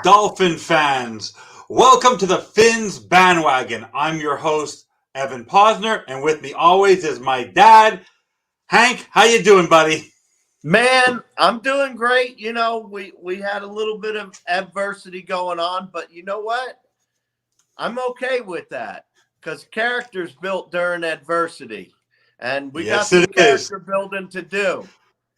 Dolphin fans, welcome to the Fins Bandwagon. I'm your host, Evan Posner, and with me always is my dad, Hank. How you doing, buddy? Man, I'm doing great. We had a little bit of adversity going on, but you know what? I'm okay with that because character's built during adversity, and we got Yes, some it is. character building to do.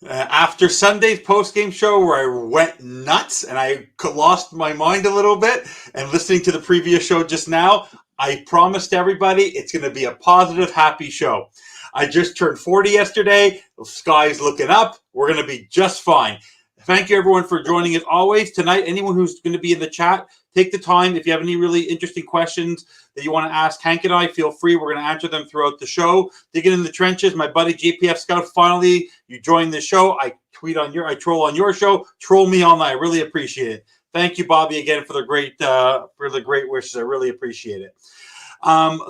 After Sunday's post-game show where I went nuts and I lost my mind a little bit, and listening to the previous show just now, I promised everybody it's going to be a positive, happy show. I just turned 40 yesterday. The sky's looking up. We're going to be just fine. Thank you, everyone, for joining as always. Tonight, anyone who's going to be in the chat, take the time. If you have any really interesting questions that you want to ask Hank and I, feel free. We're going to answer them throughout the show. Digging in the trenches, my buddy JPF Scout, finally, you joined the show. I troll on your show. Troll me online. I really appreciate it. Thank you, Bobby, again for the great wishes. I really appreciate it.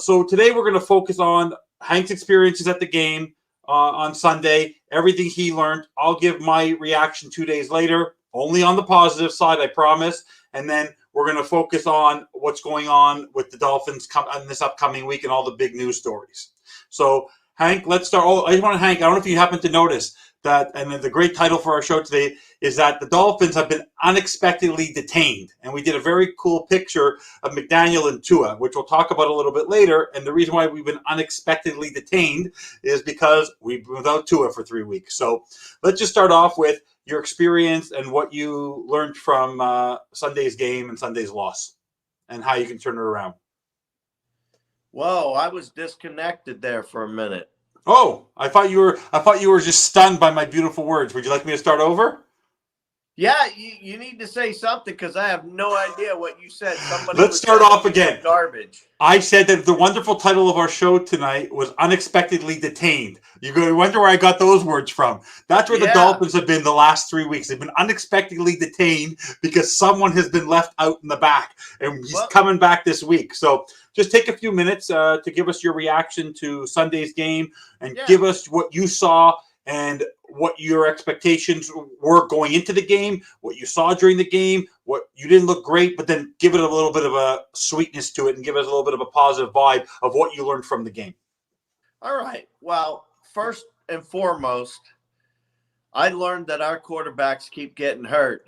So today we're going to focus on Hank's experiences at the game on Sunday, everything he learned. I'll give my reaction 2 days later, only on the positive side, I promise. And then we're going to focus on what's going on with the Dolphins in this upcoming week and all the big news stories. So, Hank, let's start. I don't know if you happen to notice that, and the great title for our show today is that the Dolphins have been unexpectedly detained. And we did a very cool picture of McDaniel and Tua, which we'll talk about a little bit later. And the reason why we've been unexpectedly detained is because we've been without Tua for 3 weeks. So let's just start off with your experience and what you learned from Sunday's game and Sunday's loss and how you can turn it around. Whoa, I was disconnected there for a minute. Oh, I thought you were just stunned by my beautiful words. Would you like me to start over? Yeah, you need to say something because I have no idea what you said. Let's start off again. Garbage. I said that the wonderful title of our show tonight was Unexpectedly Detained. You're going to wonder where I got those words from. That's where the Dolphins have been the last 3 weeks. They've been unexpectedly detained because someone has been left out in the back, and he's coming back this week. So just take a few minutes to give us your reaction to Sunday's game and give us what you saw and what your expectations were going into the game, what you saw during the game, what you didn't look great, but then give it a little bit of a sweetness to it and give us a little bit of a positive vibe of what you learned from the game. All right. Well, first and foremost, I learned that our quarterbacks keep getting hurt.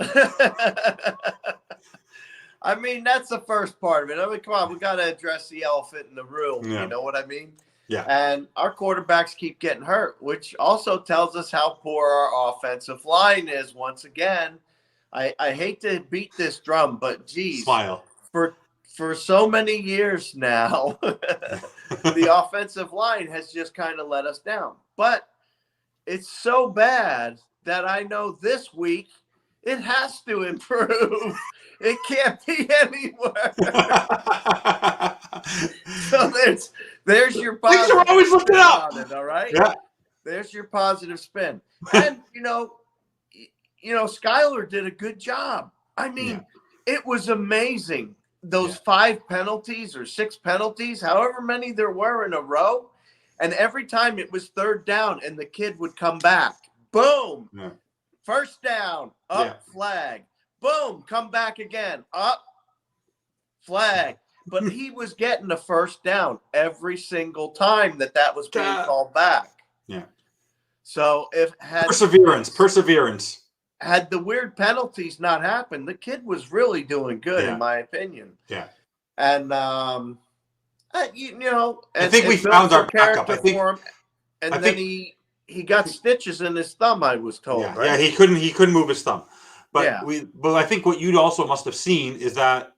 I mean, that's the first part of it. I mean, come on, we got to address the elephant in the room. Yeah. You know what I mean? Yeah. And our quarterbacks keep getting hurt, which also tells us how poor our offensive line is. Once again, I hate to beat this drum, but geez, smile. For so many years now, the offensive line has just kind of let us down. But it's so bad that I know this week it has to improve. It can't be any worse. So there's your positive. Things are always looking up. On it, all right. Yeah. There's your positive spin. And you know, Skylar did a good job. I mean, it was amazing. Those 5 penalties or 6 penalties, however many there were in a row, and every time it was third down and the kid would come back. Boom. Yeah. First down, up, flag. Boom, come back again, up, flag. But he was getting the first down every single time that was being called back. Yeah. So perseverance. Had the weird penalties not happened, the kid was really doing good, in my opinion. Yeah. And I think we found our backup. Then he got stitches in his thumb, I was told. Yeah, right? Yeah, he couldn't move his thumb. But I think what you also must have seen is that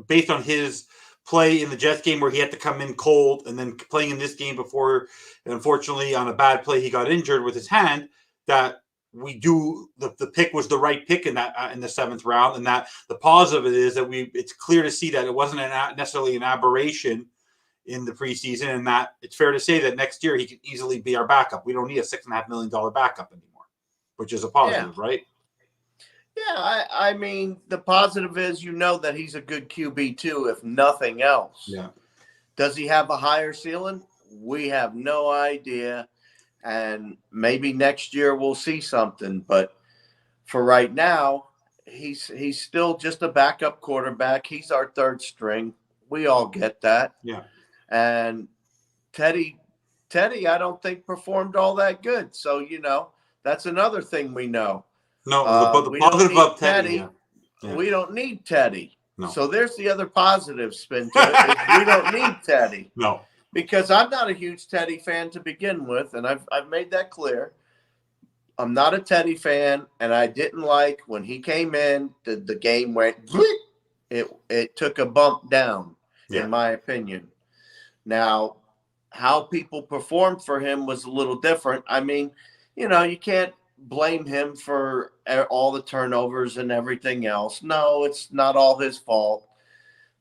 based on his play in the Jets game where he had to come in cold and then playing in this game before, unfortunately, on a bad play, he got injured with his hand, that the pick was the right pick in the 7th round. And that the positive is that it's clear to see that it wasn't necessarily an aberration in the preseason, and that it's fair to say that next year he can easily be our backup. We don't need a $6.5 million backup anymore, which is a positive, right? Yeah, I mean, the positive is that he's a good QB too, if nothing else. Yeah. Does he have a higher ceiling? We have no idea, and maybe next year we'll see something. But for right now, he's still just a backup quarterback. He's our third string. We all get that. Yeah. And Teddy, I don't think performed all that good. So, that's another thing we know. No, the We positive don't need of Teddy. Yeah. Yeah. We don't need Teddy. No. So there's the other positive spin to it. Is we don't need Teddy. No. Because I'm not a huge Teddy fan to begin with, and I've made that clear. I'm not a Teddy fan, and I didn't like when he came in, the game went it took a bump down, in my opinion. Now, how people performed for him was a little different. I mean, you can't blame him for all the turnovers and everything else. No, it's not all his fault.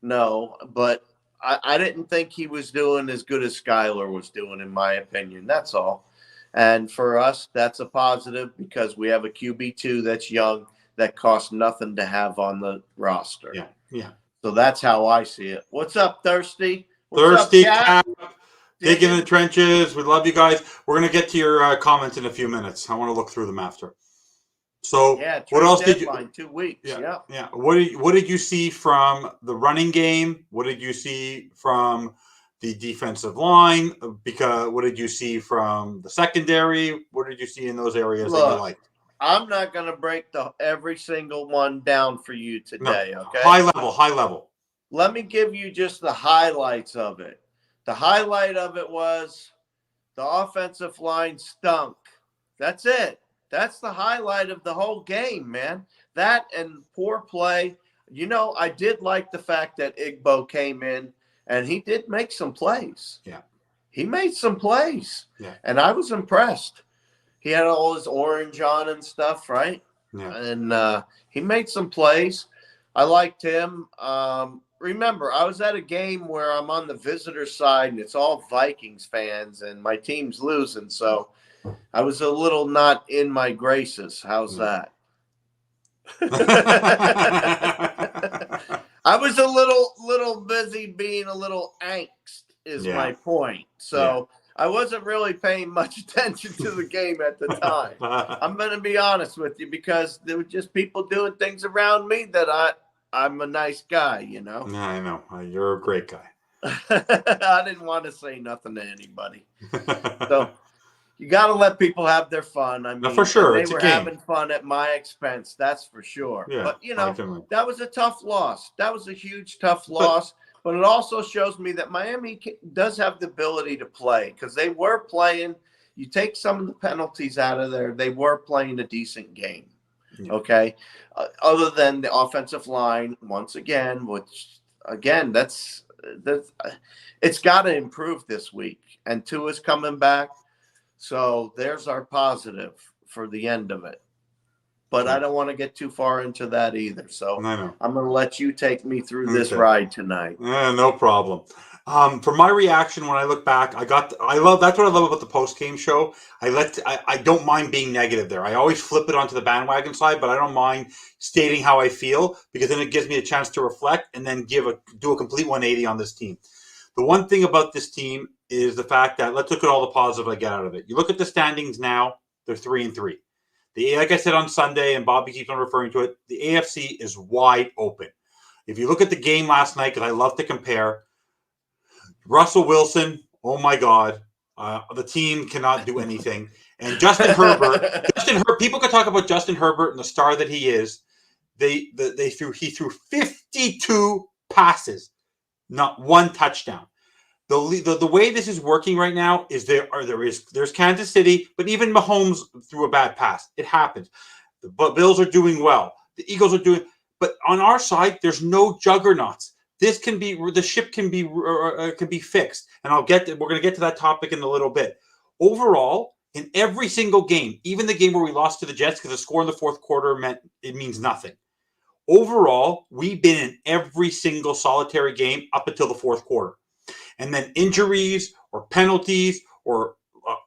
No, but I didn't think he was doing as good as Skylar was doing, in my opinion. That's all. And for us, that's a positive because we have a QB2 that's young that costs nothing to have on the roster. Yeah, yeah. So that's how I see it. What's up, Thirsty? Thirsty Cap. Digging in the trenches. We love you guys. We're going to get to your comments in a few minutes. I want to look through them after. So, what else did you? 2 weeks. Yeah. What did you see from the running game? What did you see from the defensive line? Because what did you see from the secondary? What did you see in those areas that you liked? I'm not going to break every single one down for you today. No. Okay. High level. Let me give you just the highlights of it. The highlight of it was the offensive line stunk. That's it. That's the highlight of the whole game, man. That and poor play. I did like the fact that Igbo came in and he did make some plays. Yeah. He made some plays. Yeah. And I was impressed. He had all his orange on and stuff, right? Yeah. And he made some plays. I liked him. Remember, I was at a game where I'm on the visitor side and it's all Vikings fans and my team's losing. So I was a little not in my graces. How's that? I was a little busy being a little angst is my point. So I wasn't really paying much attention to the game at the time. I'm going to be honest with you because there were just people doing things around me that I'm a nice guy, Yeah, I know. You're a great guy. I didn't want to say nothing to anybody. So you got to let people have their fun. I mean, for sure. They were having fun at my expense. That's for sure. Yeah, but, that was a tough loss. That was a huge, tough loss. But it also shows me that Miami does have the ability to play because they were playing. You take some of the penalties out of there, they were playing a decent game. Yeah. Okay. Other than the offensive line, once again, which again, that's it's got to improve this week. And Tua's coming back. So there's our positive for the end of it. But I don't want to get too far into that either. So I'm going to let you take me through this ride tonight. No problem. For my reaction when I look back, that's what I love about the post-game show. I don't mind being negative there. I always flip it onto the bandwagon side, but I don't mind stating how I feel because then it gives me a chance to reflect and then do a complete 180 on this team. The one thing about this team is the fact that let's look at all the positive I get out of it. You look at the standings now, they're 3-3. Like I said on Sunday, and Bobby keeps on referring to it, the AFC is wide open. If you look at the game last night, because I love to compare, Russell Wilson, oh my God, the team cannot do anything. And Justin Herbert, people could talk about Justin Herbert and the star that he is. He threw 52 passes, not one touchdown. The way this is working right now is there's Kansas City, but even Mahomes threw a bad pass. It happens. The Bills are doing well. The Eagles are doing, but on our side, there's no juggernauts. The ship can be fixed, and we're going to get to that topic in a little bit. Overall, in every single game, even the game where we lost to the Jets because the score in the fourth quarter means nothing. Overall, we've been in every single solitary game up until the fourth quarter. And then injuries or penalties or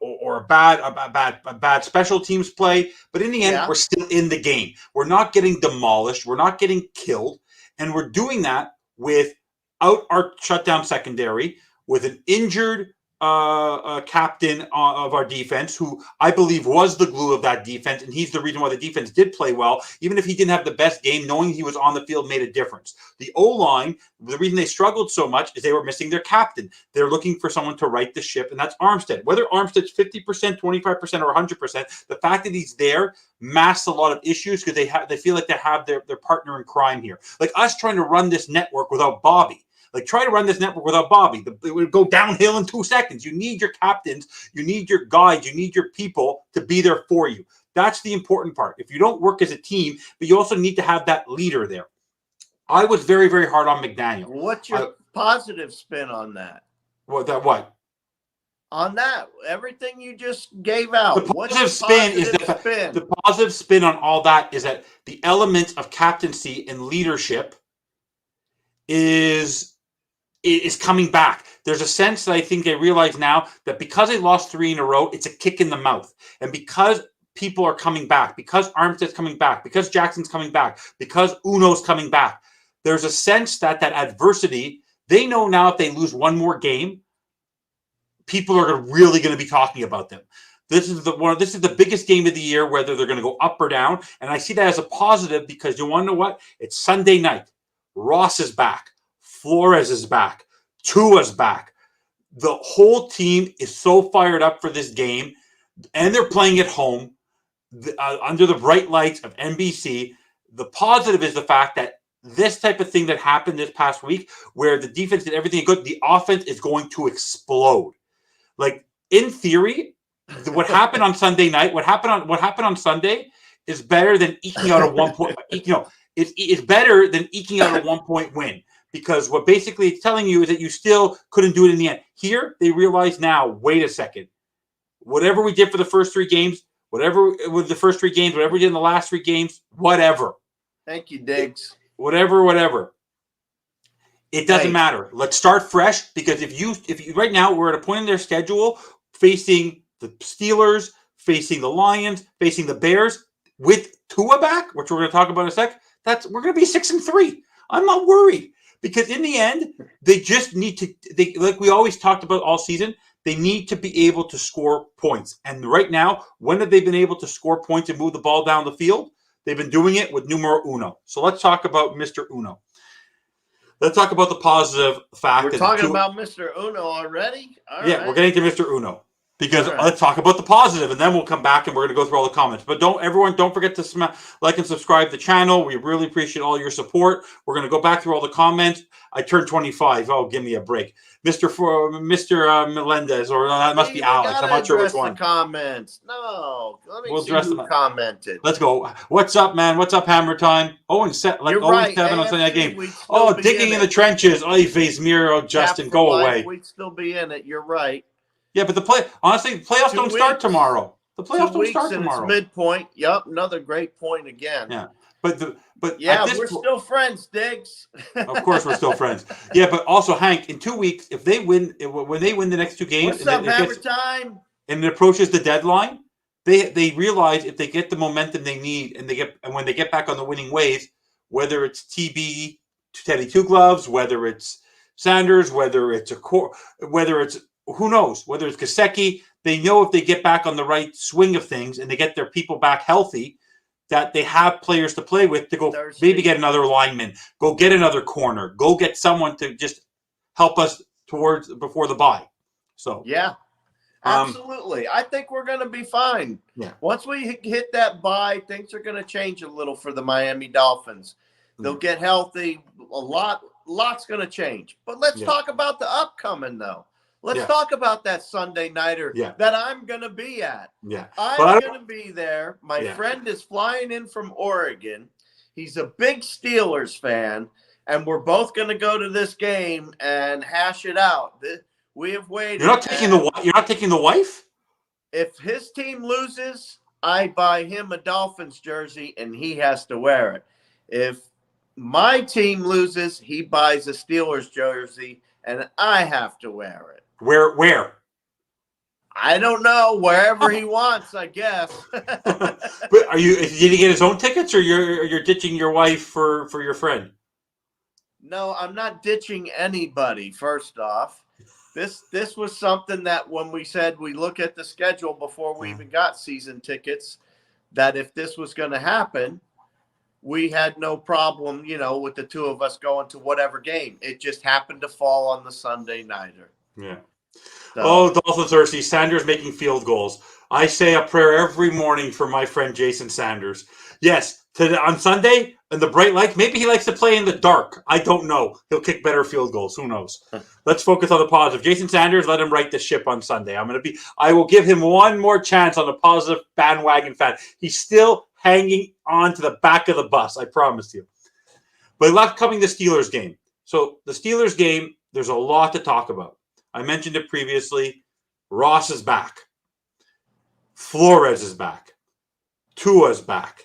a bad special teams play. But in the end, we're still in the game. We're not getting demolished. We're not getting killed. And we're doing that without our shutdown secondary, with an injured captain of our defense, who I believe was the glue of that defense, and he's the reason why the defense did play well. Even if he didn't have the best game, knowing he was on the field made a difference. The O-line, the reason they struggled so much is they were missing their captain. They're looking for someone to right the ship, and that's Armstead. Whether Armstead's 50%, 25%, or 100%, the fact that he's there masks a lot of issues because they feel like they have their partner in crime here. Like us trying to run this network without Bobby. Like, try to run this network without Bobby. It would go downhill in 2 seconds. You need your captains. You need your guides. You need your people to be there for you. That's the important part. If you don't work as a team, but you also need to have that leader there. I was very, very hard on McDaniel. What's your positive spin on that? What? On that, everything you just gave out. The positive spin on all that is that the element of captaincy and leadership is coming back. There's a sense that I think they realize now that because they lost 3 in a row, it's a kick in the mouth. And because people are coming back, because Armstead's coming back, because Jackson's coming back, because Uno's coming back, there's a sense that adversity, they know now if they lose one more game, people are really going to be talking about them. This is the biggest game of the year, whether they're going to go up or down. And I see that as a positive because you want to know what? It's Sunday night. Ross is back. Flores is back. Tua's back. The whole team is so fired up for this game, and they're playing at home under the bright lights of NBC. The positive is the fact that this type of thing that happened this past week, where the defense did everything good, the offense is going to explode. Like, in theory, what happened on Sunday night, what happened on Sunday is better than eking out a 1 point. It's better than eking out a 1 point win, because what basically it's telling you is that you still couldn't do it in the end. Here, they realize now, wait a second. Whatever we did for the first 3 games, whatever we did in the last 3 games, whatever. Thank you, Diggs. Whatever. It doesn't matter. Let's start fresh, because if you right now we're at a point in their schedule facing the Steelers, facing the Lions, facing the Bears with Tua back, which we're going to talk about in a sec. We're going to be 6-3. I'm not worried, because in the end, they just need to. Like we always talked about all season, they need to be able to score points. And right now, when have they been able to score points and move the ball down the field? They've been doing it with numero uno. So let's talk about Mr. Uno. Let's talk about the positive fact. We're talking about Mr. Uno already? All we're getting to Mr. Uno. Because let's talk about the positive, and then we'll come back and we're going to go through all the comments. But don't forget to like and subscribe to the channel. We really appreciate all your support. We're going to go back through all the comments. I turned 25. Oh, give me a break. Mr. Melendez, or that must be Alex. I'm not sure which one. The comments. No, we'll see who commented. Let's go. What's up, man? What's up, Hammer Time? Oh, and set like always, Kevin on Sunday night game. Oh, digging in the trenches. Oh, face Miro, Justin, go away. We'd still be in it. You're right. Yeah, but the playoffs don't start tomorrow. The playoffs don't start tomorrow. It's midpoint. Yep, another great point again. Yeah, but we're still friends, Diggs. Of course, we're still friends. Yeah, but also Hank, in 2 weeks, if they win, when they win the next 2 games, what's up, Hammer Time? And it approaches the deadline, they realize if they get the momentum they need, and when they get back on the winning ways, whether it's TB, Teddy Two Gloves, whether it's Sanders, whether it's who knows? Whether it's Gesicki, they know if they get back on the right swing of things and they get their people back healthy, that they have players to play with to go maybe get another lineman, go get another corner, go get someone to just help us before the bye. So yeah, absolutely. I think we're going to be fine. Yeah. Once we hit that bye, things are going to change a little for the Miami Dolphins. They'll get healthy. Lot's going to change. But let's talk about the upcoming though. Let's talk about that Sunday nighter that I'm going to be at. Yeah. I'm going to be there. My friend is flying in from Oregon. He's a big Steelers fan, and we're both going to go to this game and hash it out. We have waited. You're not taking the wife? If his team loses, I buy him a Dolphins jersey, and he has to wear it. If my team loses, he buys a Steelers jersey, and I have to wear it. Where? I don't know. Wherever he wants, I guess. But did he get his own tickets, or you're ditching your wife for your friend? No, I'm not ditching anybody, first off. This was something that when we said we look at the schedule before we even got season tickets, that if this was going to happen, we had no problem, with the two of us going to whatever game. It just happened to fall on the Sunday nighter. Yeah. So, Dolphins Thirsty. Sanders making field goals. I say a prayer every morning for my friend Jason Sanders. Yes, on Sunday in the bright light, maybe he likes to play in the dark. I don't know. He'll kick better field goals. Who knows? Let's focus on the positive. Jason Sanders, let him right the ship on Sunday. I will give him one more chance on the positive bandwagon fan. He's still hanging on to the back of the bus. I promise you. But upcoming the Steelers game. So the Steelers game, there's a lot to talk about. I mentioned it previously. Ross is back. Flores is back. Tua's back.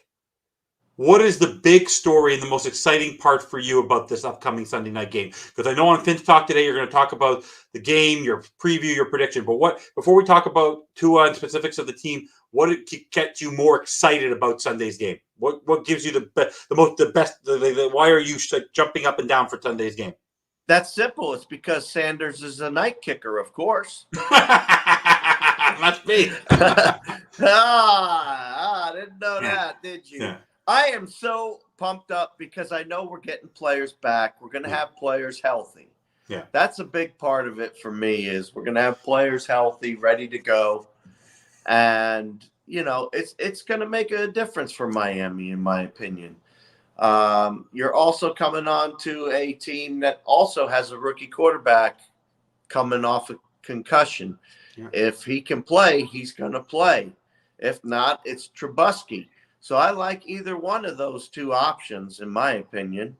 What is the big story and the most exciting part for you about this upcoming Sunday night game? Because I know on Fins Talk today, you're going to talk about the game, your preview, your prediction. But before we talk about Tua and specifics of the team, what gets you more excited about Sunday's game? What gives you the best? Why are you jumping up and down for Sunday's game? That's simple. It's because Sanders is a night kicker, of course. Must be. Didn't know that, did you? Yeah. I am so pumped up because I know we're getting players back. We're going to have players healthy. Yeah. That's a big part of it for me is we're going to have players healthy, ready to go. And, it's going to make a difference for Miami, in my opinion. You're also coming on to a team that also has a rookie quarterback coming off a concussion. Yeah. If he can play, he's going to play. If not, it's Trubisky. So I like either one of those two options, in my opinion.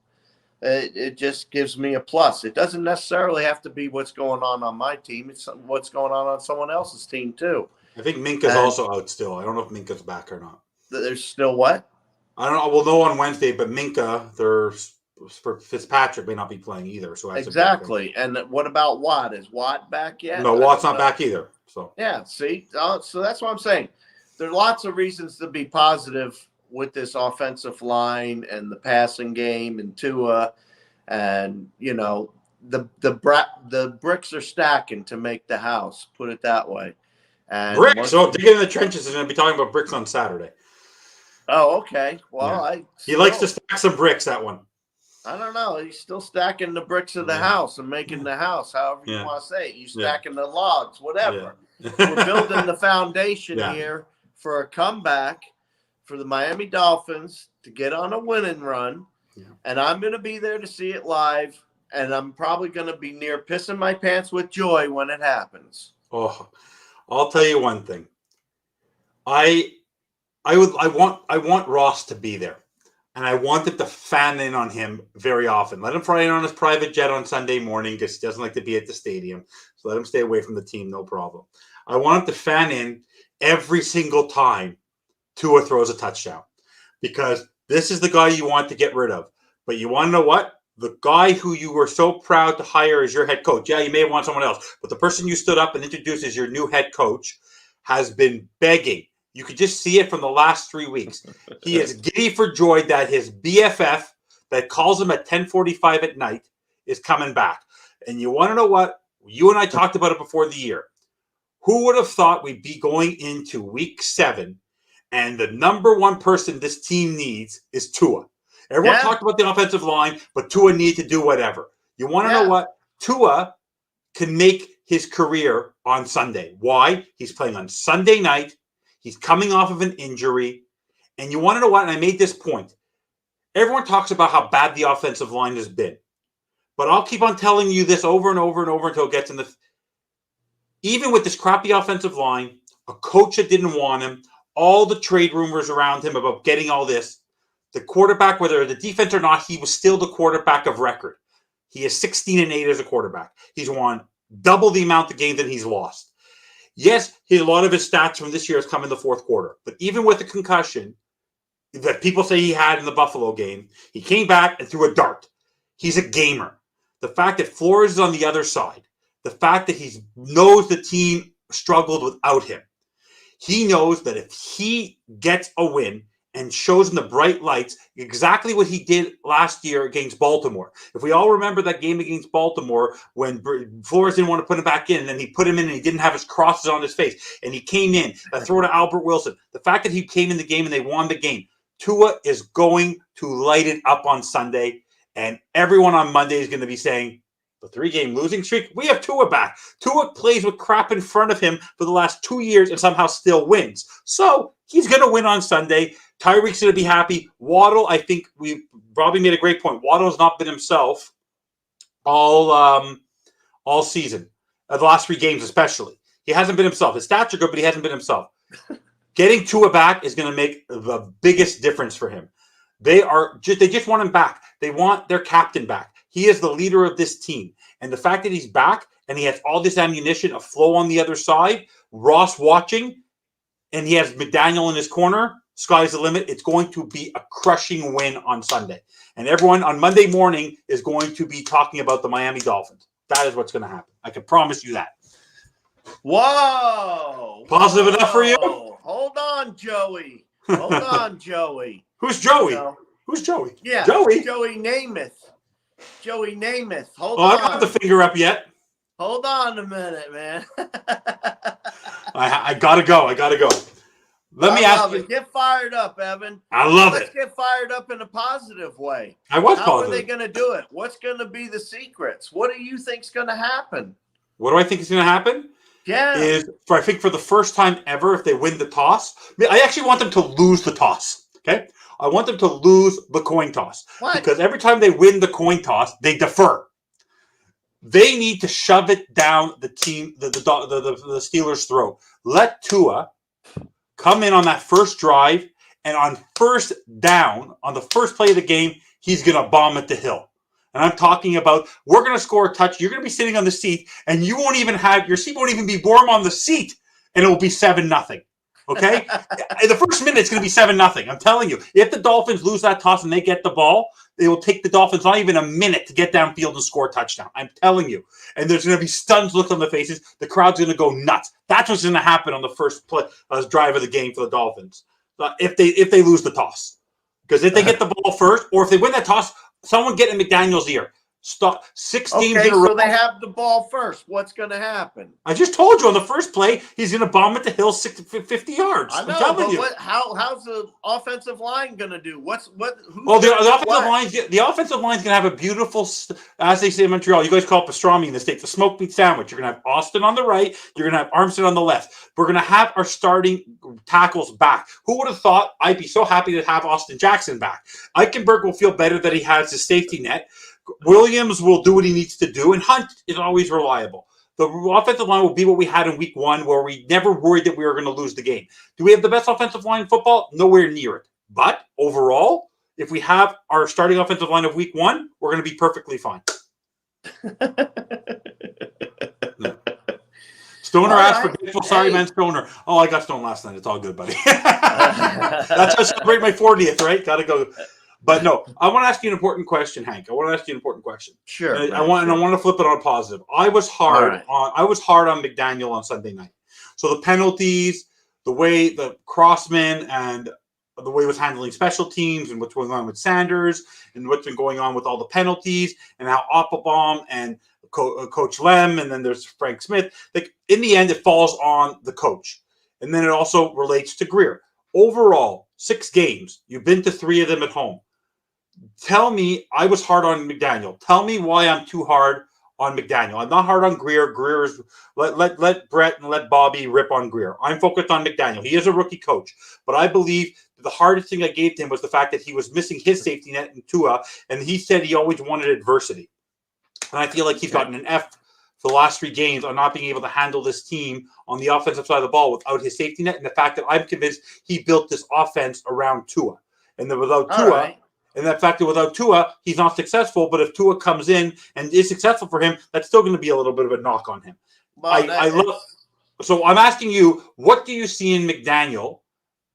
It just gives me a plus. It doesn't necessarily have to be what's going on my team. It's what's going on someone else's team, too. I think Minka's also out still. I don't know if Minka's back or not. There's still what? I don't know. We'll know on Wednesday, but Minka, for Fitzpatrick may not be playing either. So that's exactly. And what about Watt? Is Watt back yet? No, Watt's not back either. So yeah, see, so that's what I'm saying. There are lots of reasons to be positive with this offensive line and the passing game and Tua, and the bricks are stacking to make the house. Put it that way. And bricks. So digging in the trenches is going to be talking about bricks on Saturday. Oh, okay. Well, yeah. He likes to stack some bricks, that one. I don't know. He's still stacking the bricks of the house and making the house, however you want to say it. You stacking the logs, whatever. We're building the foundation here for a comeback for the Miami Dolphins to get on a winning run. Yeah. And I'm going to be there to see it live. And I'm probably going to be near pissing my pants with joy when it happens. Oh, I'll tell you one thing. I want Ross to be there, and I want them to fan in on him very often. Let him fly in on his private jet on Sunday morning because he doesn't like to be at the stadium. So let him stay away from the team, no problem. I want him to fan in every single time Tua throws a touchdown, because this is the guy you want to get rid of. But you want to know what? The guy who you were so proud to hire as your head coach, you may want someone else, but the person you stood up and introduced as your new head coach has been begging. You could just see it from the last 3 weeks. He is giddy for joy that his BFF that calls him at 10:45 at night is coming back. And you want to know what? You and I talked about it before the year. Who would have thought we'd be going into week 7 and the number one person this team needs is Tua? Everyone talked about the offensive line, but Tua needed to do whatever. You want to know what? Tua can make his career on Sunday. Why? He's playing on Sunday night. He's coming off of an injury. And you want to know what? And I made this point. Everyone talks about how bad the offensive line has been. But I'll keep on telling you this over and over and over until it gets in the... Even with this crappy offensive line, a coach that didn't want him, all the trade rumors around him about getting all this, the quarterback, whether the defense or not, he was still the quarterback of record. He is 16-8 as a quarterback. He's won double the amount of games that he's lost. Yes, a lot of his stats from this year has come in the fourth quarter. But even with the concussion that people say he had in the Buffalo game, he came back and threw a dart. He's a gamer. The fact that Flores is on the other side, the fact that he knows the team struggled without him, he knows that if he gets a win and shows in the bright lights exactly what he did last year against Baltimore. If we all remember that game against Baltimore when Flores didn't want to put him back in, and then he put him in and he didn't have his crosses on his face, and he came in, that throw to Albert Wilson. The fact that he came in the game and they won the game. Tua is going to light it up on Sunday, and everyone on Monday is going to be saying, the 3-game losing streak, we have Tua back. Tua plays with crap in front of him for the last 2 years and somehow still wins. So he's going to win on Sunday. Tyreek's going to be happy. Waddle, I think Robbie made a great point. Waddle has not been himself all season, the last 3 games especially. He hasn't been himself. His stats are good, but he hasn't been himself. Getting Tua back is going to make the biggest difference for him. They just want him back. They want their captain back. He is the leader of this team. And the fact that he's back and he has all this ammunition, a flow on the other side, Ross watching, and he has McDaniel in his corner, sky's the limit. It's going to be a crushing win on Sunday. And everyone on Monday morning is going to be talking about the Miami Dolphins. That is what's going to happen. I can promise you that. Whoa. Positive enough for you? Hold on, Joey. Hold on, Joey. Who's Joey? Who's Joey? Yeah, Joey Namath. Joey Namath. Hold on. I don't have the finger up yet. Hold on a minute, man. I gotta go. Let me ask you. Get fired up, Evan. I love it. Let's get fired up in a positive way. I was How positive. are they going to do it? What's going to be the secrets? What do you think's going to happen? What do I think is going to happen? Yeah. I think for the first time ever, if they win the toss, I actually want them to lose the toss. Okay. I want them to lose the coin toss. What? Because every time they win the coin toss, they defer. They need to shove it down the Steelers' throat. Let Tua come in on that first drive, and on first down, on the first play of the game, he's going to bomb at the hill. And I'm talking about, we're going to score a touch. You're going to be sitting on the seat, and you won't even have, your seat won't even be warm on the seat, and it will be 7-0. Okay? In the first minute, it's going to be 7-0. I'm telling you. If the Dolphins lose that toss and they get the ball, it will take the Dolphins not even a minute to get downfield and score a touchdown. I'm telling you. And there's going to be stunned looks on the faces. The crowd's going to go nuts. That's what's going to happen on the first drive of the game for the Dolphins. If they lose the toss. Because if they get the ball first, or if they win that toss, someone get in McDaniel's ear. Stop 6 games in a row. So they have the ball first. What's going to happen? I just told you on the first play, he's going to bomb at the hill 50 yards. I know, I'm telling you. How's the offensive line going to do? The offensive line's going to have a beautiful, as they say in Montreal, you guys call it pastrami in the States, the smoked meat sandwich. You're going to have Austin on the right. You're going to have Armstead on the left. We're going to have our starting tackles back. Who would have thought? I'd be so happy to have Austin Jackson back. Eichenberg will feel better that he has his safety net. Williams will do what he needs to do, and Hunt is always reliable. The offensive line will be what we had in week 1, where we never worried that we were going to lose the game. Do we have the best offensive line in football? Nowhere near it. But overall, if we have our starting offensive line of week 1, we're going to be perfectly fine. No. Stoner asked for grateful. Sorry, man, Stoner. Oh, I got stoned last night. It's all good, buddy. That's how I celebrate my 40th, right? Got to go. But no, I want to ask you an important question, Hank. I want to ask you an important question. Sure. I want to flip it on positive. I was hard on McDaniel on Sunday night. So the penalties, the way the Crossman and the way he was handling special teams, and what's going on with Sanders, and what's been going on with all the penalties, and how Applebaum and Coach Lem, and then there's Frank Smith. Like, in the end, it falls on the coach, and then it also relates to Greer. Overall, 6 games. You've been to 3 of them at home. Tell me, I was hard on McDaniel. Tell me why I'm too hard on McDaniel. I'm not hard on Greer. Greer's let Brett and let Bobby rip on Greer. I'm focused on McDaniel. He is a rookie coach, but I believe the hardest thing I gave to him was the fact that he was missing his safety net in Tua, and he said he always wanted adversity. And I feel like he's gotten an F for the last 3 games on not being able to handle this team on the offensive side of the ball without his safety net, and the fact that I'm convinced he built this offense around Tua, and that without Tua. And the fact that without Tua, he's not successful. But if Tua comes in and is successful for him, that's still going to be a little bit of a knock on him. Well, So I'm asking you, what do you see in McDaniel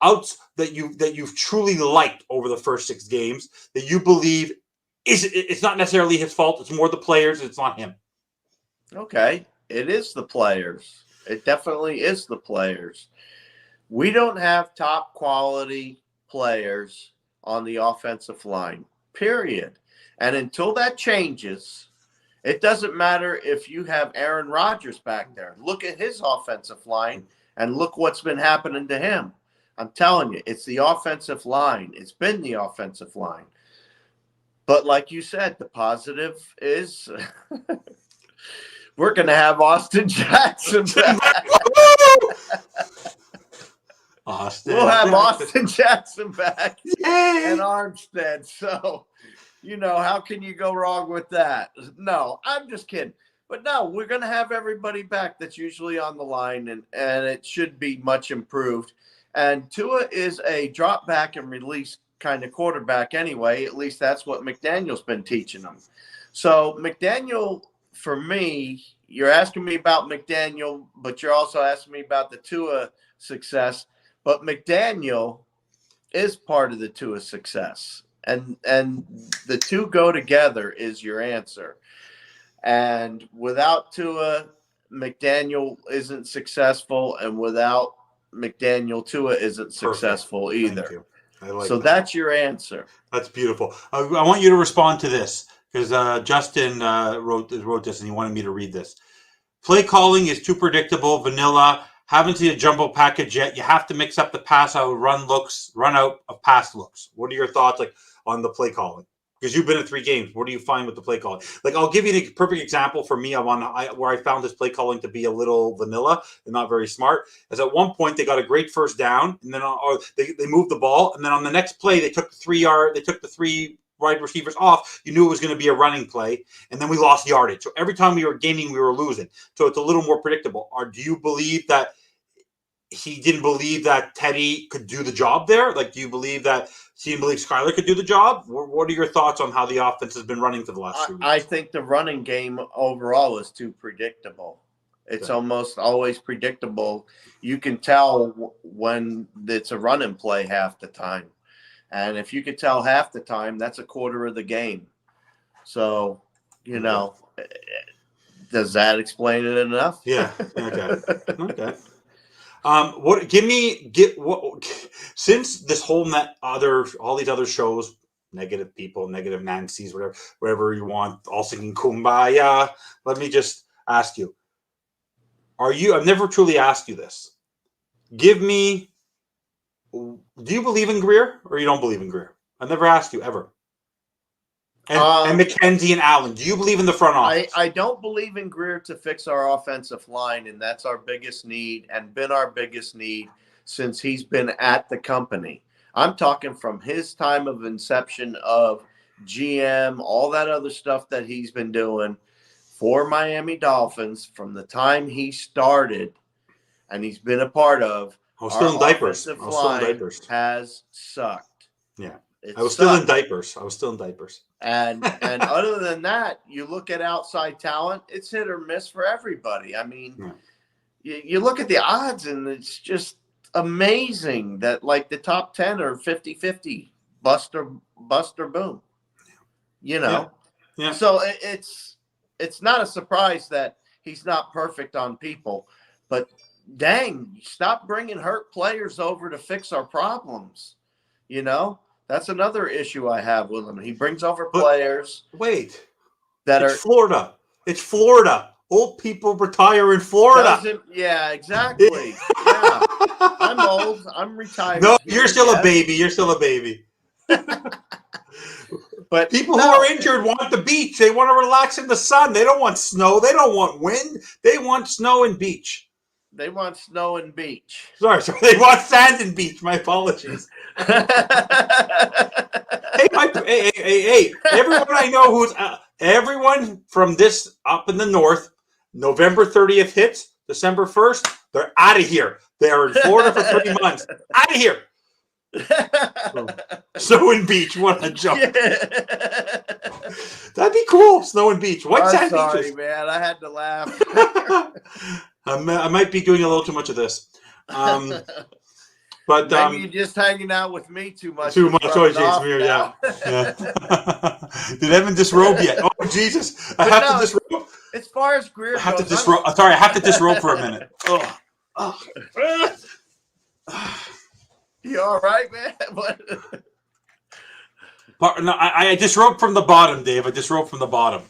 that you've truly liked over the first 6 games that you believe it's not necessarily his fault? It's more the players. It's not him. Okay, it is the players. It definitely is the players. We don't have top quality players on the offensive line, period. And until that changes, it doesn't matter if you have Aaron Rodgers back there. Look at his offensive line and look what's been happening to him. I'm telling you, it's the offensive line. It's been the offensive line. But like you said, the positive is we're going to have Austin Jackson back. We'll have Austin Jackson back and Armstead. So, how can you go wrong with that? No, I'm just kidding. But no, we're going to have everybody back that's usually on the line, and it should be much improved. And Tua is a drop back and release kind of quarterback anyway. At least that's what McDaniel's been teaching them. So McDaniel, for me, you're asking me about McDaniel, but you're also asking me about the Tua success. But McDaniel is part of the Tua success. And the two go together is your answer. And without Tua, McDaniel isn't successful. And without McDaniel, Tua isn't successful either. I like so that. That's your answer. That's beautiful. I want you to respond to this because Justin wrote this and he wanted me to read this. Play calling is too predictable, vanilla. Haven't seen a jumbo package yet. You have to mix up the pass out, run out of pass looks. What are your thoughts on the play calling? Because you've been in 3 games. What do you find with the play calling? I'll give you a perfect example for me where I found this play calling to be a little vanilla and not very smart. As at one point they got a great first down, and then they moved the ball, and then on the next play they took the 3 wide receivers off. You knew it was going to be a running play, and then we lost yardage. So every time we were gaining, we were losing. So it's a little more predictable. Or do you believe that he didn't believe that Teddy could do the job there? Do you believe that he didn't believe Skyler could do the job? What are your thoughts on how the offense has been running for the last 2 weeks? I think the running game overall is too predictable. It's almost always predictable. You can tell when it's a running play half the time. And if you could tell half the time, that's a quarter of the game. So, does that explain it enough? Yeah. Okay. Since this whole all these other shows, negative people, negative Nancy's, whatever you want, all singing Kumbaya. Let me just ask you: I've never truly asked you this. Do you believe in Greer or you don't believe in Greer? I've never asked you ever. And McKenzie and Allen, do you believe in the front office? I don't believe in Greer to fix our offensive line, and that's our biggest need and been our biggest need since he's been at the company. I'm talking from his time of inception of GM, all that other stuff that he's been doing for Miami Dolphins from the time he started and he's been a part of. I was still in diapers. Has sucked. Yeah. I was still in diapers. And other than that, you look at outside talent, it's hit or miss for everybody. I mean, you look at the odds, and it's just amazing that the top 10 are 50-50, bust or boom. Yeah. So it's not a surprise that he's not perfect on people, but dang, stop bringing hurt players over to fix our problems. That's another issue I have with him. He brings over players. Wait, Florida. It's Florida. Old people retire in Florida. Yeah, exactly. Yeah, I'm old. I'm retired. No, you're still a baby. You're still a baby. But people who are injured want the beach. They want to relax in the sun. They don't want snow. They don't want wind. They want snow and beach. They want snow and beach. Sorry. They want sand and beach. My apologies. Hey, everyone I know everyone from this up in the north, November 30th hits, December 1st, they're out of here. They're in Florida for 3 months. Out of here. Snow and beach. What a joke. Yeah. That'd be cool. Snow and beach. White sand beaches. Man. I had to laugh. I might be doing a little too much of this. But maybe you're just hanging out with me too much. Oh, jeez, yeah. Did Evan disrobe yet? Oh, Jesus. I have to disrobe. As far as Greer goes. I have to disrobe for a minute. You all right, man? What? No, I disrobe from the bottom, Dave. I disrobe from the bottom.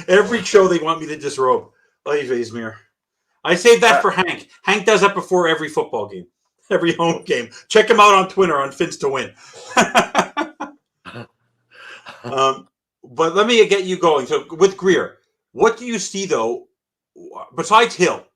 Every show they want me to disrobe. Oy vey, I save that for Hank. Hank does that before every football game, every home game. Check him out on Twitter on Fins to Win. But let me get you going. So with Greer, what do you see though, besides Hill?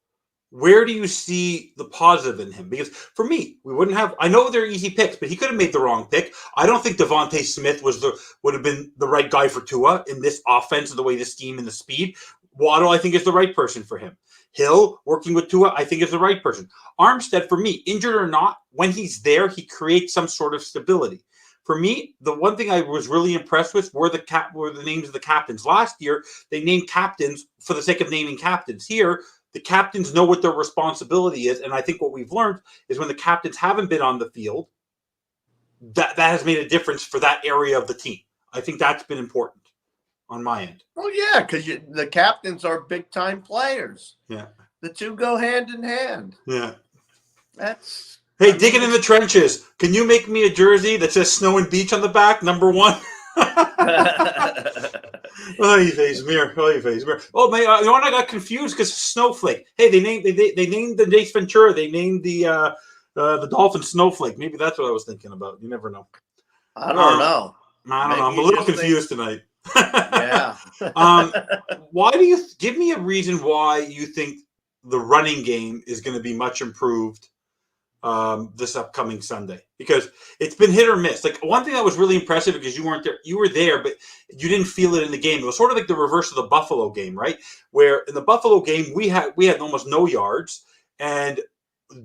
Where do you see the positive in him? Because for me, we wouldn't have. I know they're easy picks, but he could have made the wrong pick. I don't think Devontae Smith would have been the right guy for Tua in this offense, the way the scheme and the speed. Waddle, I think, is the right person for him. Hill, working with Tua, I think is the right person. Armstead, for me, injured or not, when he's there, he creates some sort of stability. For me, the one thing I was really impressed with were the names of the captains. Last year, they named captains for the sake of naming captains. Here, the captains know what their responsibility is, and I think what we've learned is when the captains haven't been on the field, that has made a difference for that area of the team. I think that's been important on my end. Oh, yeah, because the captains are big-time players. Yeah. The two go hand in hand. Yeah. Hey, digging in the trenches. Can you make me a jersey that says Snow and Beach on the back, number 1? Oh, man, you know what? I got confused because Snowflake. Hey, they named the Ace Ventura. They named the Dolphins Snowflake. Maybe that's what I was thinking about. You never know. I don't know. I don't know. I'm a little confused tonight. Yeah. Why do you give me a reason why you think the running game is going to be much improved this upcoming Sunday? Because it's been hit or miss. Like, one thing that was really impressive, because you weren't there, you were there, but you didn't feel it in the game. It was sort of like the reverse of the Buffalo game, right? Where in the Buffalo game, we had almost no yards, and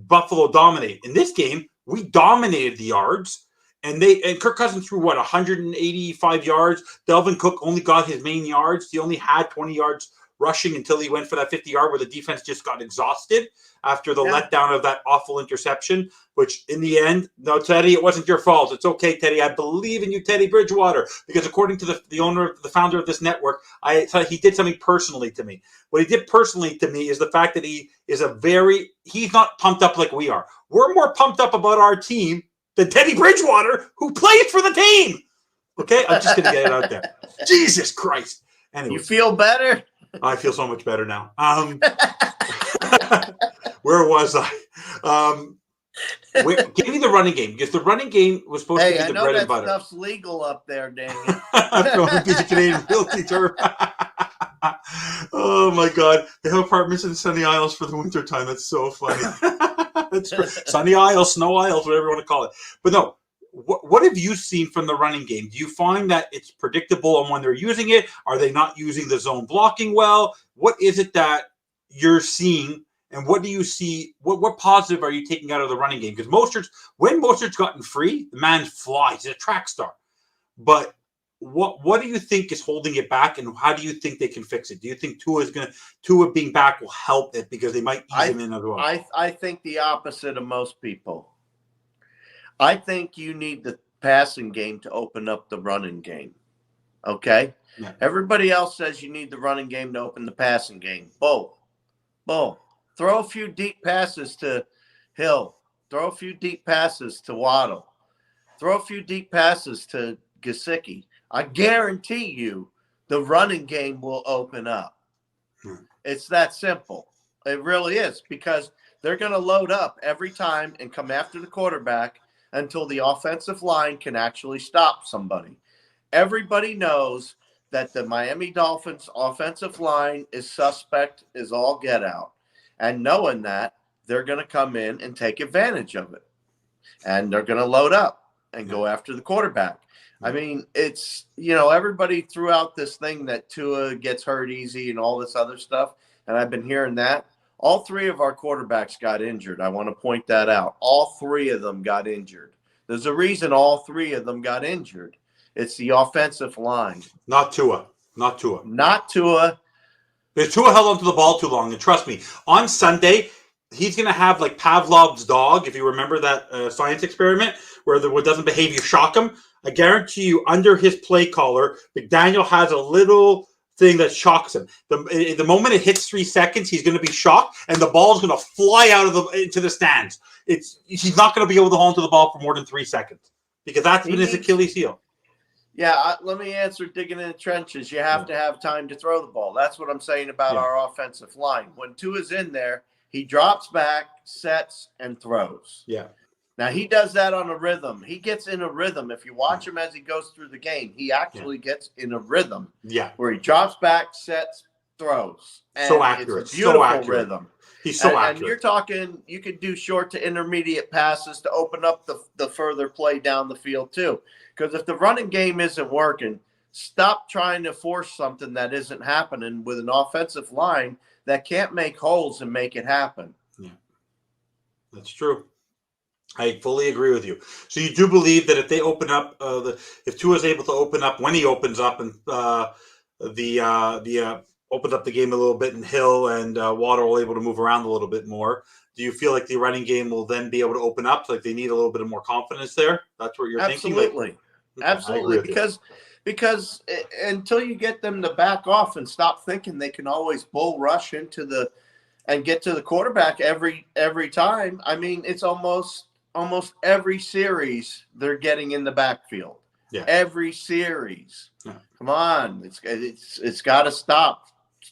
Buffalo dominated. In this game, we dominated the yards, and Kirk Cousins threw 185 yards. Delvin Cook only got his main yards. He only had 20 yards rushing until he went for that 50-yard where the defense just got exhausted after the letdown of that awful interception, which in the end, no, Teddy, it wasn't your fault. It's okay, Teddy. I believe in you, Teddy Bridgewater, because according to the founder of this network, I thought he did something personally to me. What he did personally to me is the fact that he's not pumped up like we are. We're more pumped up about our team than Teddy Bridgewater, who plays for the team. Okay? I'm just going to get it out there. Jesus Christ. Anyway. You feel better? I feel so much better now. Where was I? Give me the running game, because the running game was supposed to be the bread and butter. I know that stuff's legal up there, Daniel. I'm throwing a piece of Canadian realty term. Oh my God! They have apartments in Sunny Isles for the winter time. That's so funny. That's great. Sunny Isles, Snow Isles, whatever you want to call it. But no, what have you seen from the running game? Do you find that it's predictable on when they're using it? Are they not using the zone blocking well? What is it that you're seeing? And what do you see? What positive are you taking out of the running game? Because when Mostert's gotten free, the man flies. He's a track star. But what do you think is holding it back, and how do you think they can fix it? Do you think Tua being back will help it, because they might ease him in as well? I think the opposite of most people. I think you need the passing game to open up the running game. Okay? Yeah. Everybody else says you need the running game to open the passing game. Both. Throw a few deep passes to Hill. Throw a few deep passes to Waddle. Throw a few deep passes to Gesicki. I guarantee you the running game will open up. It's that simple. It really is, because they're going to load up every time and come after the quarterback until the offensive line can actually stop somebody. Everybody knows that the Miami Dolphins offensive line is suspect as all get out. And knowing that, they're going to come in and take advantage of it. And they're going to load up and go after the quarterback. I mean, it's, everybody threw out this thing that Tua gets hurt easy and all this other stuff. And I've been hearing that. All three of our quarterbacks got injured. I want to point that out. All three of them got injured. There's a reason all three of them got injured. It's the offensive line. Not Tua. Because Tua held onto the ball too long. And trust me, on Sunday, he's going to have like Pavlov's dog, if you remember that science experiment, where what doesn't behave, you shock him. I guarantee you, under his play caller, McDaniel has a little thing that shocks him. The moment it hits 3 seconds, he's going to be shocked, and the ball's going to fly out of into the stands. He's not going to be able to hold onto the ball for more than 3 seconds because that's been his Achilles heel. Yeah, let me answer digging in the trenches. You have to have time to throw the ball. That's what I'm saying about our offensive line. When Tua's in there, he drops back, sets, and throws. Yeah. Now, he does that on a rhythm. He gets in a rhythm. If you watch him as he goes through the game, he actually gets in a rhythm. Yeah. Where he drops back, sets, throws. And so accurate. It's a beautiful so accurate. rhythm. He's so accurate. And you're talking, you could do short to intermediate passes to open up the further play down the field too. Because if the running game isn't working, stop trying to force something that isn't happening with an offensive line that can't make holes and make it happen. Yeah, that's true. I fully agree with you. So you do believe that if they open up, if Tua is able to open up when he opens up and opens up the game a little bit, and Hill and Water will able to move around a little bit more, do you feel like the running game will then be able to open up? Like they need a little bit of more confidence there? That's what you're thinking? Absolutely. Absolutely. Because until you get them to back off and stop thinking they can always bull rush into and get to the quarterback every time. I mean, it's almost every series they're getting in the backfield. Yeah. Every series. Yeah. Come on. It's got to stop.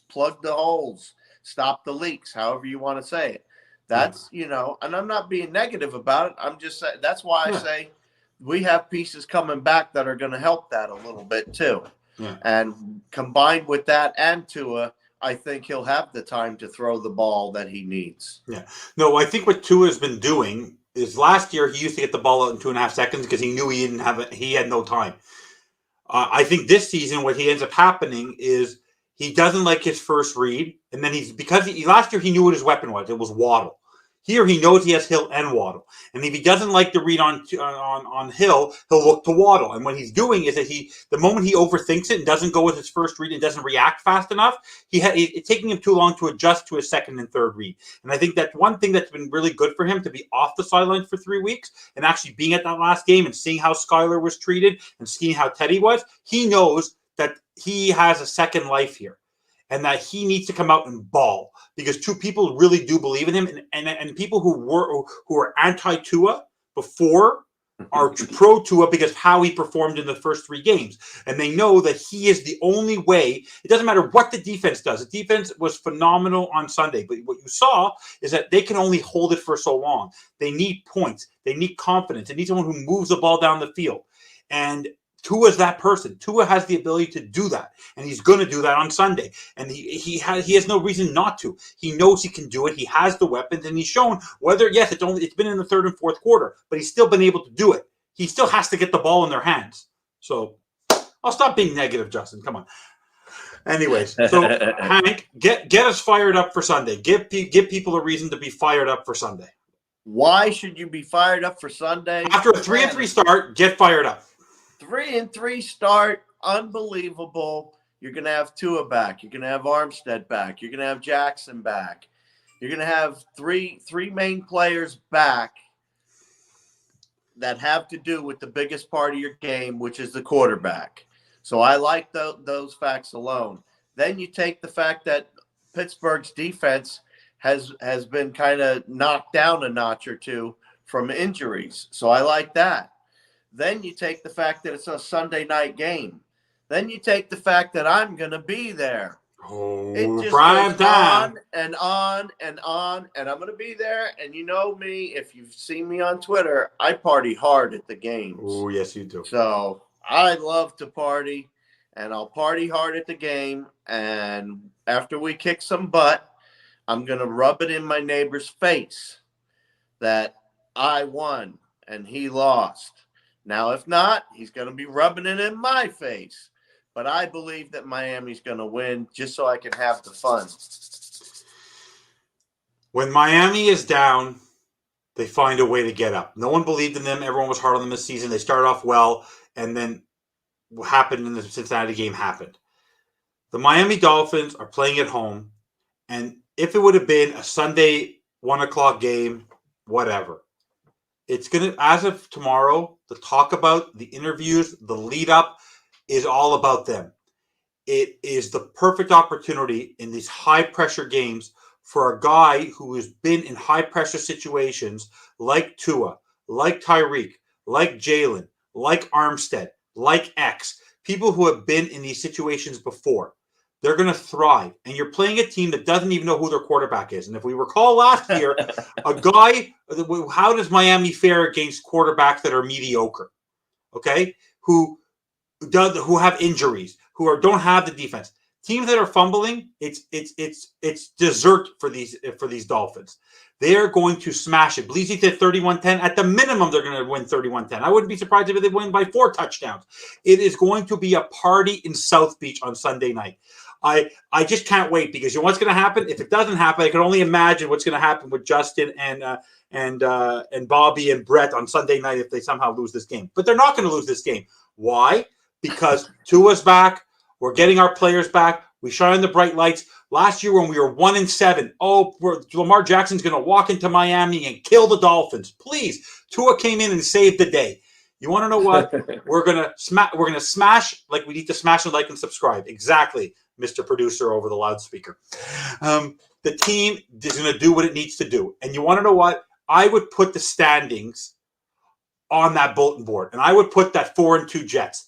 Plug the holes. Stop the leaks, however you want to say it. That's, and I'm not being negative about it. I'm just saying that's why I say we have pieces coming back that are going to help that a little bit too. Yeah. And combined with that and Tua, I think he'll have the time to throw the ball that he needs. Yeah. No, I think what Tua has been doing is last year he used to get the ball out in 2.5 seconds because he knew he had no time. I think this season what he ends up happening is he doesn't like his first read, and then last year he knew what his weapon was. It was Waddle. Here he knows he has Hill and Waddle, and if he doesn't like the read on Hill, he'll look to Waddle. And what he's doing is that the moment he overthinks it and doesn't go with his first read and doesn't react fast enough, it's taking him too long to adjust to his second and third read. And I think that's one thing that's been really good for him to be off the sidelines for 3 weeks and actually being at that last game and seeing how Skylar was treated and seeing how Teddy was. He knows that he has a second life here, and that he needs to come out and ball because two people really do believe in him, and people who were anti-Tua before are pro-Tua because of how he performed in the first 3 games, and they know that he is the only way. It doesn't matter what the defense does. The defense was phenomenal on Sunday, but what you saw is that they can only hold it for so long. They need points. They need confidence. They need someone who moves the ball down the field, and Tua is that person. Tua has the ability to do that, and he's going to do that on Sunday. And he has no reason not to. He knows he can do it. He has the weapons, and he's shown it's been in the third and fourth quarter, but he's still been able to do it. He still has to get the ball in their hands. So I'll stop being negative, Justin. Come on. Anyways, so Hank, get us fired up for Sunday. Give people a reason to be fired up for Sunday. Why should you be fired up for Sunday? After a 3-3 start, get fired up. 3-3 start, unbelievable. You're going to have Tua back. You're going to have Armstead back. You're going to have Jackson back. You're going to have three main players back that have to do with the biggest part of your game, which is the quarterback. So I like those facts alone. Then you take the fact that Pittsburgh's defense has been kind of knocked down a notch or two from injuries. So I like that. Then you take the fact that it's a Sunday night game. Then you take the fact that I'm going to be there. Oh, it just prime goes time. on and on and on, and I'm going to be there. And you know me, if you've seen me on Twitter, I party hard at the games. Oh, yes, you do. So I love to party, and I'll party hard at the game. And after we kick some butt, I'm going to rub it in my neighbor's face that I won and he lost. Now, if not, he's going to be rubbing it in my face. But I believe that Miami's going to win just so I can have the fun. When Miami is down, they find a way to get up. No one believed in them. Everyone was hard on them this season. They started off well, and then what happened in the Cincinnati game happened. The Miami Dolphins are playing at home, and if it would have been a Sunday 1 o'clock game, whatever. It's going to, as of tomorrow, the talk about, the interviews, the lead up is all about them. it is the perfect opportunity in these high-pressure games for a guy who has been in high-pressure situations like Tua, like Tyreek, like Jalen, like Armstead, like X, people who have been in these situations before. They're going to thrive. And you're playing a team that doesn't even know who their quarterback is. And if we recall last year, how does Miami fare against quarterbacks that are mediocre? Okay? Who have injuries, don't have the defense. Teams that are fumbling, it's dessert for these Dolphins. They are going to smash it. Bleezy said 31-10. At the minimum, they're going to win 31-10. I wouldn't be surprised if they win by 4 touchdowns. It is going to be a party in South Beach on Sunday night. I just can't wait, because you know what's going to happen? If it doesn't happen, I can only imagine what's going to happen with Justin and Bobby and Brett on Sunday night if they somehow lose this game. But they're not going to lose this game. Why? Because Tua's back. We're getting our players back. We shine the bright lights. Last year when we were 1-7, Lamar Jackson's going to walk into Miami and kill the Dolphins. Please, Tua came in and saved the day. You want to know what? We're gonna smash like we need to smash and like and subscribe. Exactly, Mr. Producer over the loudspeaker. The team is going to do what it needs to do. And you want to know what? I would put the standings on that bulletin board, and I would put that 4-2 Jets.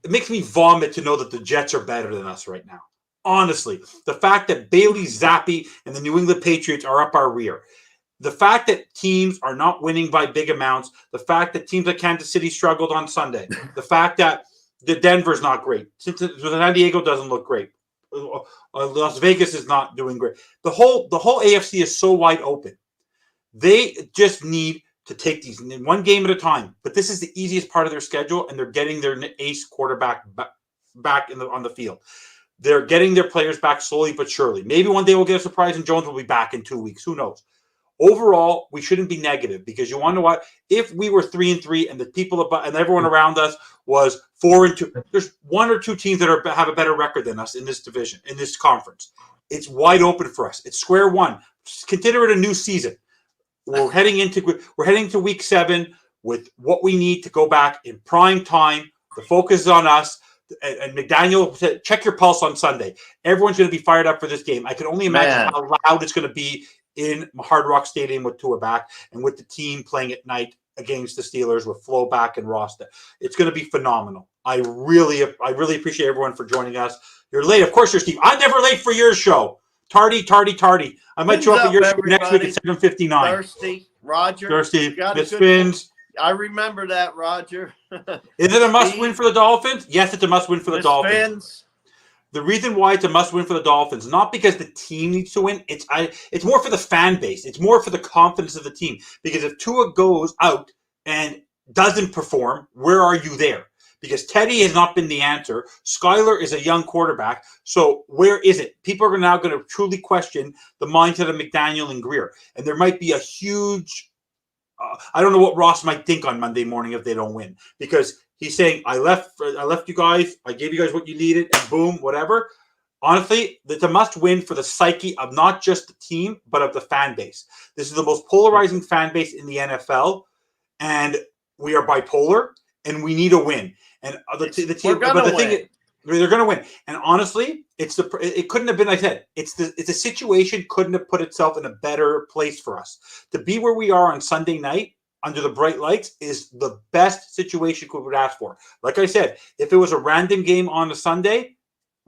It makes me vomit to know that the Jets are better than us right now. Honestly, the fact that Bailey Zappi and the New England Patriots are up our rear, the fact that teams are not winning by big amounts, the fact that teams like Kansas City struggled on Sunday, the fact that the Denver's not great, San Diego doesn't look great, Las Vegas is not doing great. The whole AFC is so wide open. They just need to take these one game at a time. But this is the easiest part of their schedule, and they're getting their ace quarterback back on the field. They're getting their players back slowly but surely. Maybe one day we'll get a surprise and Jones will be back in 2 weeks. Who knows? Overall, we shouldn't be negative, because you want to know what? If we were 3-3 and the people above, and everyone around us was 4-2, there's 1 or 2 teams that have a better record than us in this division, in this conference. It's wide open for us. It's square one. Consider it a new season. We're heading to week 7 with what we need to go back in prime time. The focus is on us. And McDaniel said, check your pulse on Sunday. Everyone's going to be fired up for this game. I can only imagine how loud it's going to be in Hard Rock Stadium with Tua back, and with the team playing at night against the Steelers with Flo back and Rosta. It's going to be phenomenal. I really appreciate everyone for joining us. You're late. Of course you're Steve. I'm never late for your show. Tardy. I might show up at your show next week at 7:59. Thirsty. Miss Fins. I remember that, Roger. Is it a must-win for the Dolphins? Yes, it's a must-win for the Dolphins. Fins. The reason why it's a must-win for the Dolphins, not because the team needs to win, it's more for the fan base. It's more for the confidence of the team. Because if Tua goes out and doesn't perform, where are you there? Because Teddy has not been the answer. Skyler is a young quarterback. So where is it? People are now going to truly question the mindset of McDaniel and Greer. And there might be a huge I don't know what Ross might think on Monday morning if they don't win, because he's saying, I left you guys. I gave you guys what you needed, and boom, whatever. Honestly, it's a must win for the psyche of not just the team, but of the fan base. This is the most polarizing fan base in the NFL, and we are bipolar, and we need a win. And the team, but the thing is, they're going to win. And honestly, it couldn't have been. Like I said, it's a situation couldn't have put itself in a better place for us to be where we are on Sunday night under the bright lights. Is the best situation we would ask for. Like I said, if it was a random game on a Sunday,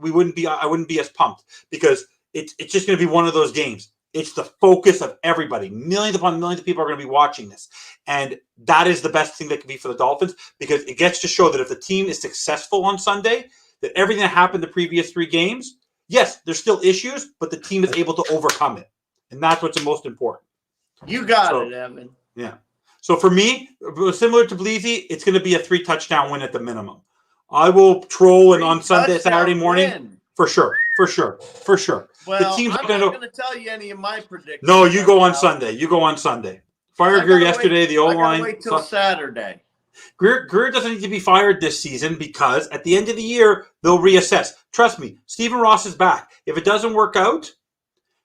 I wouldn't be as pumped, because it's just going to be one of those games. It's the focus of everybody. Millions upon millions of people are going to be watching this. And that is the best thing that can be for the Dolphins, because it gets to show that if the team is successful on Sunday, that everything that happened the previous 3 games, yes, there's still issues, but the team is able to overcome it. And that's what's the most important. You got it, Evan. Yeah. So for me, similar to Bleezy, it's going to be a 3-touchdown win at the minimum. I will troll and on Saturday morning. For sure. Well, I'm not going to tell you any of my predictions. No, you go on Sunday. Fire Greer yesterday, the O-line. I got to wait till Saturday. Greer doesn't need to be fired this season, because at the end of the year, they'll reassess. Trust me, Stephen Ross is back. If it doesn't work out,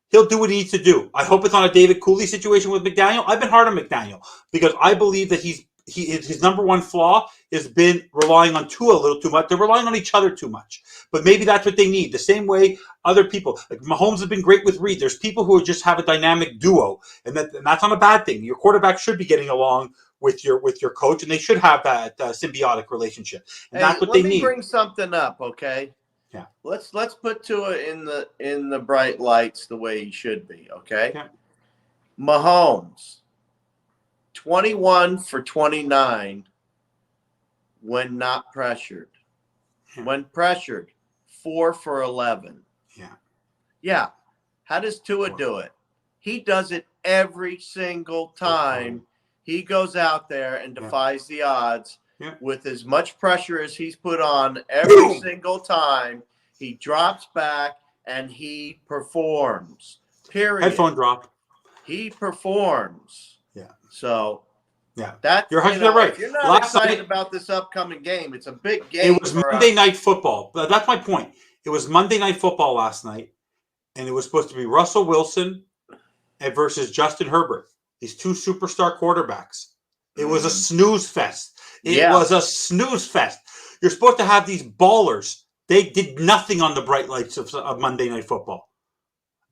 he'll do what he needs to do. I hope it's not a David Cooley situation with McDaniel. I've been hard on McDaniel, because I believe that his number one flaw has been relying on Tua a little too much. They're relying on each other too much. But maybe that's what they need. The same way other people, like Mahomes has been great with Reed. There's people who just have a dynamic duo, and that's not a bad thing. Your quarterback should be getting along with your coach, and they should have that symbiotic relationship. And that's what they need. Let me bring something up, okay? Yeah. Let's put Tua in the bright lights the way he should be, okay? Yeah. Mahomes, 21 for 29 when not pressured. Yeah. When pressured, 4 for 11. Yeah. Yeah. How does Tua do it? He does it every single time he goes out there and defies the odds with as much pressure as he's put on every single time. He drops back and he performs. Period. Headphone drop. He performs. Yeah. So that's you're 100% right. If you're not excited about this upcoming game, it's a big game. It was Monday Night Football. That's my point. It was Monday Night Football last night, and it was supposed to be Russell Wilson versus Justin Herbert. These two superstar quarterbacks. It was a snooze fest. It was a snooze fest. You're supposed to have these ballers. They did nothing on the bright lights of Monday Night Football.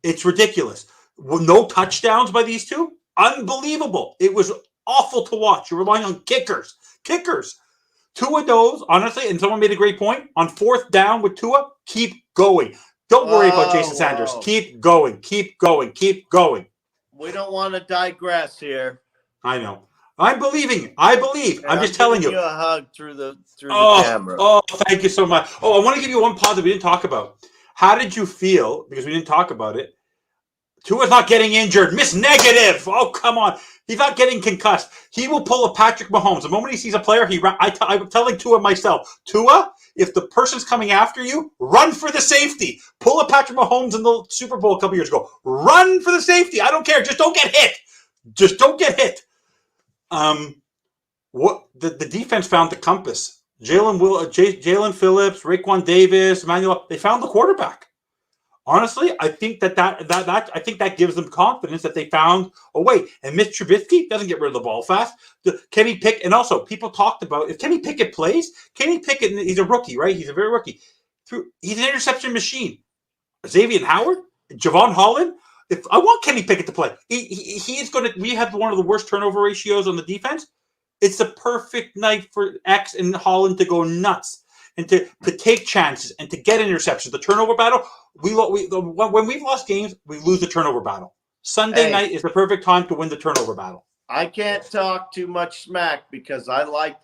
It's ridiculous. No touchdowns by these two? Unbelievable. It was awful to watch. You're relying on kickers. Two of those, honestly, and someone made a great point, on fourth down with Tua, keep going. Don't worry about Jason Sanders. Keep going. We don't want to digress here. I know. I'm believing. I believe. I'm just telling you. You a hug through the camera. Oh, thank you so much. Oh, I want to give you one positive we didn't talk about. How did you feel, because we didn't talk about it, Tua's not getting injured. Miss negative. Oh, come on. He's not getting concussed. He will pull a Patrick Mahomes. The moment he sees a player, I'm telling Tua myself, Tua, if the person's coming after you, run for the safety. Pull a Patrick Mahomes in the Super Bowl a couple years ago. Run for the safety. I don't care. Just don't get hit. What the defense found the compass. Jalen Phillips, Raekwon Davis, Emmanuel, they found the quarterback. Honestly, I think that gives them confidence that they found a way. And Mitch Trubisky doesn't get rid of the ball fast. Kenny Pickett, and also people talked about if Kenny Pickett plays, Kenny Pickett, he's a rookie, right? He's a very rookie. He's an interception machine. Xavier Howard, Javon Holland. If I want Kenny Pickett to play, he is going to. We have one of the worst turnover ratios on the defense. It's the perfect night for X and Holland to go nuts and to take chances and to get interceptions. The turnover battle. When we've lost games, we lose the turnover battle. Sunday night is the perfect time to win the turnover battle. I can't talk too much smack because I like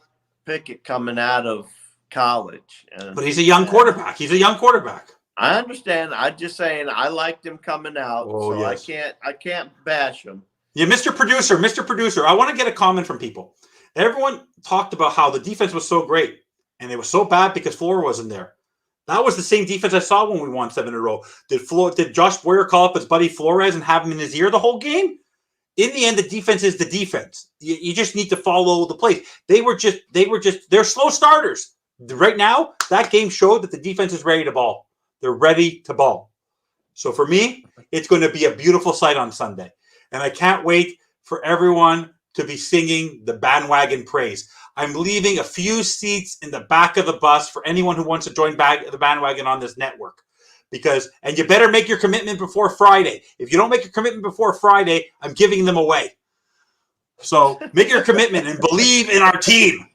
Pickett coming out of college. But he's a young quarterback. I understand. I'm just saying I liked him coming out, yes. I can't bash him. Yeah, Mr. Producer, I want to get a comment from people. Everyone talked about how the defense was so great, and it was so bad because Flora wasn't there. That was the same defense I saw when we won 7 in a row. Did Josh Boyer call up his buddy Flores and have him in his ear the whole game? In the end, the defense is the defense. You just need to follow the plays. They're slow starters. Right now, that game showed that the defense is ready to ball. They're ready to ball. So for me, it's going to be a beautiful sight on Sunday. And I can't wait for everyone to be singing the bandwagon praise. I'm leaving a few seats in the back of the bus for anyone who wants to join the bandwagon on this network. And you better make your commitment before Friday. If you don't make your commitment before Friday, I'm giving them away. So make your commitment and believe in our team.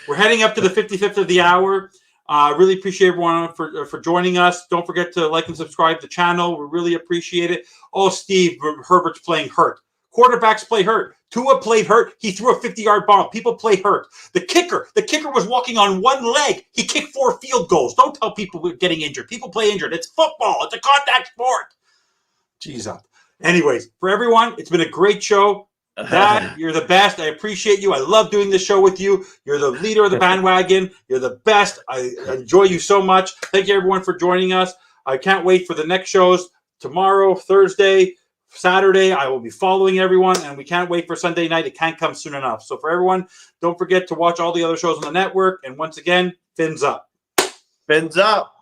We're heading up to the 55th of the hour. I really appreciate everyone for joining us. Don't forget to like and subscribe to the channel. We really appreciate it. Oh, Steve, Herbert's playing hurt. Quarterbacks play hurt. Tua played hurt. He threw a 50-yard bomb. People play hurt. The kicker was walking on one leg. He kicked 4 field goals. Don't tell people we're getting injured. People play injured. It's football. It's a contact sport. Jeez up. Anyways, for everyone, it's been a great show. Dad, you're the best. I appreciate you. I love doing this show with you. You're the leader of the bandwagon. You're the best. I enjoy you so much. Thank you, everyone, for joining us. I can't wait for the next shows tomorrow, Thursday, Saturday. I will be following everyone, and we can't wait for Sunday night. It can't come soon enough. So for everyone, don't forget to watch all the other shows on the network. And once again, fins up. Fins up.